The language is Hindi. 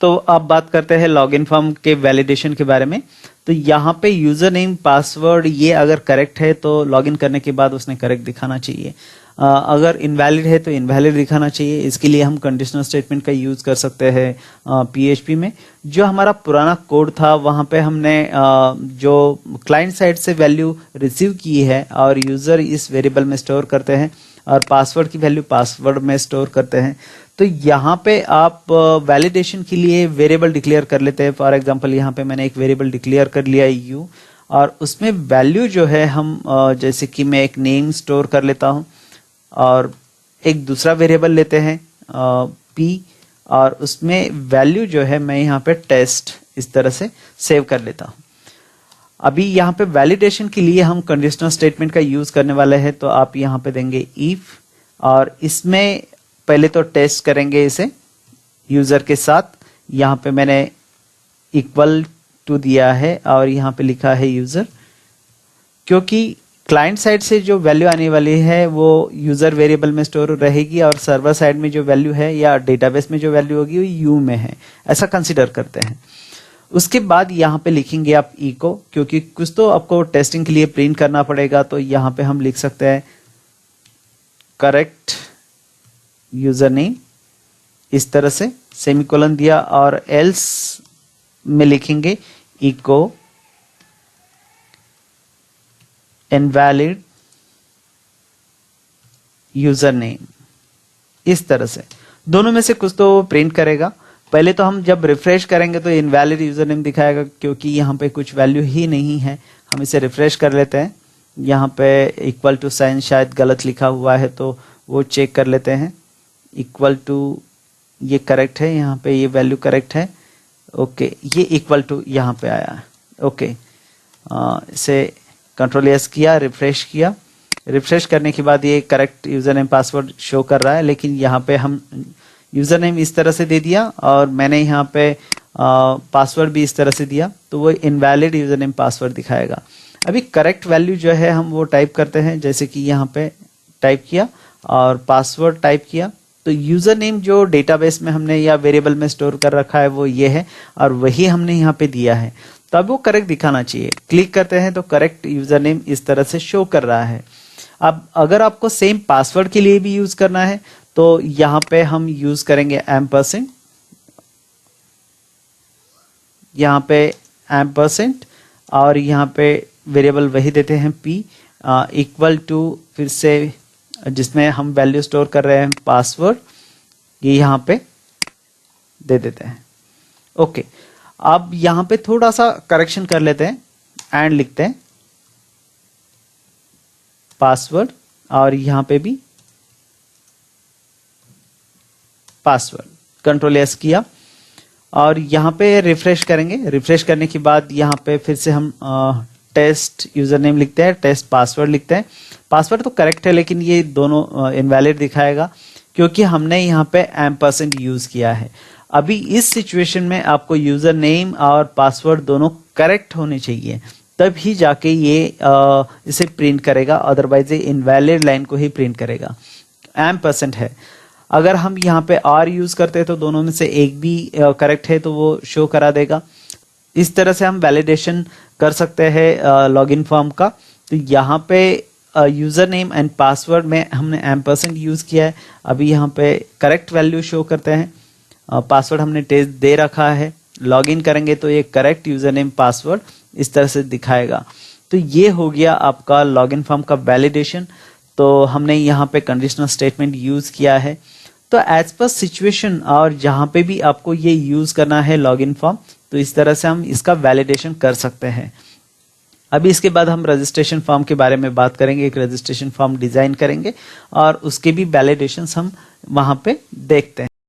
तो अब बात करते हैं लॉगिन फॉर्म के वैलिडेशन के बारे में। तो यहाँ पे यूजर नेम पासवर्ड ये अगर करेक्ट है तो लॉगिन करने के बाद उसने करेक्ट दिखाना चाहिए। अगर इनवैलिड है तो इनवैलिड दिखाना चाहिए। इसके लिए हम कंडीशनल स्टेटमेंट का यूज कर सकते हैं PHP में। जो हमारा पुराना कोड था वहाँ पे हमने जो क्लाइंट साइड से वैल्यू रिसीव की है और यूजर इस वेरिएबल में स्टोर करते हैं और पासवर्ड की वैल्यू पासवर्ड में स्टोर करते हैं। तो यहाँ पे आप वैलिडेशन के लिए वेरिएबल डिक्लेयर कर लेते हैं। फॉर एग्जांपल यहाँ पे मैंने एक वेरिएबल डिक्लेयर कर लिया u और उसमें वैल्यू जो है हम जैसे कि मैं एक नेम स्टोर कर लेता हूँ और एक दूसरा वेरिएबल लेते हैं p और उसमें वैल्यू जो है मैं यहाँ पे टेस्ट इस तरह से सेव कर लेता हूँ। अभी यहाँ पे वैलिडेशन के लिए हम कंडीशनल स्टेटमेंट का यूज करने वाले हैं। तो आप यहाँ पे देंगे इफ और इसमें पहले तो टेस्ट करेंगे इसे यूजर के साथ। यहाँ पे मैंने इक्वल टू दिया है और यहाँ पे लिखा है यूजर, क्योंकि क्लाइंट साइड से जो वैल्यू आने वाली है वो यूजर वेरिएबल में स्टोर रहेगी और सर्वर साइड में जो वैल्यू है या डेटाबेस में जो वैल्यू होगी वो यू में है, ऐसा कंसीडर करते हैं। उसके बाद यहाँ पे लिखेंगे आप इको, क्योंकि कुछ तो आपको टेस्टिंग के लिए प्रिंट करना पड़ेगा। तो यहाँ पे हम लिख सकते हैं करेक्ट यूजर नेम इस तरह से सेमीकोलन दिया और एल्स में लिखेंगे इको इनवैलिड यूजर नेम। इस तरह से दोनों में से कुछ तो प्रिंट करेगा। पहले तो हम जब रिफ्रेश करेंगे तो इनवैलिड यूजर नेम दिखाएगा, क्योंकि यहाँ पे कुछ वैल्यू ही नहीं है। हम इसे रिफ्रेश कर लेते हैं। यहाँ पे इक्वल टू साइन शायद गलत लिखा हुआ है तो वो चेक कर लेते हैं। इक्वल टू ये करेक्ट है, यहाँ पे ये वैल्यू करेक्ट है। ओके, ये इक्वल टू यहाँ पे आया। ओके, इसे कंट्रोल एस किया, रिफ्रेश किया। रिफ्रेश करने के बाद ये correct user name password show कर रहा है, लेकिन यहाँ पे हम यूजर नेम इस तरह से दे दिया और मैंने यहाँ पे पासवर्ड भी इस तरह से दिया, तो वो इनवैलिड यूजर नेम पासवर्ड दिखाएगा। अभी करेक्ट वैल्यू जो है हम वो टाइप करते हैं, जैसे कि यहाँ पे टाइप किया और पासवर्ड टाइप किया। तो यूजर नेम जो डेटाबेस में हमने या वेरिएबल में स्टोर कर रखा है वो ये है और वही हमने यहाँ पे दिया है, तो अब वो करेक्ट दिखाना चाहिए। क्लिक करते हैं तो करेक्ट यूजर नेम इस तरह से शो कर रहा है। अब अगर आपको सेम पासवर्ड के लिए भी यूज करना है तो यहाँ पे हम यूज करेंगे एम्परसेंड। यहाँ पे एम्परसेंड और यहाँ पे वेरिएबल वही देते हैं p इक्वल टू, फिर से जिसमें हम वैल्यू स्टोर कर रहे हैं पासवर्ड, ये यहाँ पे दे देते हैं। ओके, अब यहाँ पे थोड़ा सा करेक्शन कर लेते हैं एंड लिखते हैं पासवर्ड और यहाँ पे भी पासवर्ड। कंट्रोल एस किया और यहाँ पे रिफ्रेश करेंगे। रिफ्रेश करने के बाद यहाँ पे फिर से हम टेस्ट यूजर नेम लिखते हैं, टेस्ट पासवर्ड लिखते हैं। पासवर्ड तो करेक्ट है लेकिन ये दोनों इनवैलिड दिखाएगा क्योंकि हमने यहाँ पे एम्परसेंड यूज किया है। अभी इस सिचुएशन में आपको यूजर नेम और पासवर्ड दोनों करेक्ट होने चाहिए, तब ही जाके ये इसे प्रिंट करेगा, अदरवाइज ये इनवैलिड लाइन को ही प्रिंट करेगा। एम्परसेंड है, अगर हम यहाँ पे आर यूज करते हैं तो दोनों में से एक भी करेक्ट है तो वो शो करा देगा। इस तरह से हम वैलिडेशन कर सकते हैं लॉगिन फॉर्म का। तो यहाँ पे यूजर नेम एंड पासवर्ड में हमने एम्परसेंड यूज किया है। अभी यहाँ पे करेक्ट वैल्यू शो करते हैं। पासवर्ड हमने टेस्ट दे रखा है। लॉगिन करेंगे तो ये करेक्ट यूजर नेम पासवर्ड इस तरह से दिखाएगा। तो ये हो गया आपका लॉगिन फॉर्म का वैलिडेशन। तो हमने यहाँ पे कंडीशनल स्टेटमेंट यूज किया है। तो एज पर सिचुएशन और जहाँ पे भी आपको ये यूज करना है लॉगिन फॉर्म, तो इस तरह से हम इसका वैलिडेशन कर सकते हैं। अभी इसके बाद हम रजिस्ट्रेशन फॉर्म के बारे में बात करेंगे। एक रजिस्ट्रेशन फॉर्म डिजाइन करेंगे और उसके भी वैलिडेशंस हम वहाँ पे देखते हैं।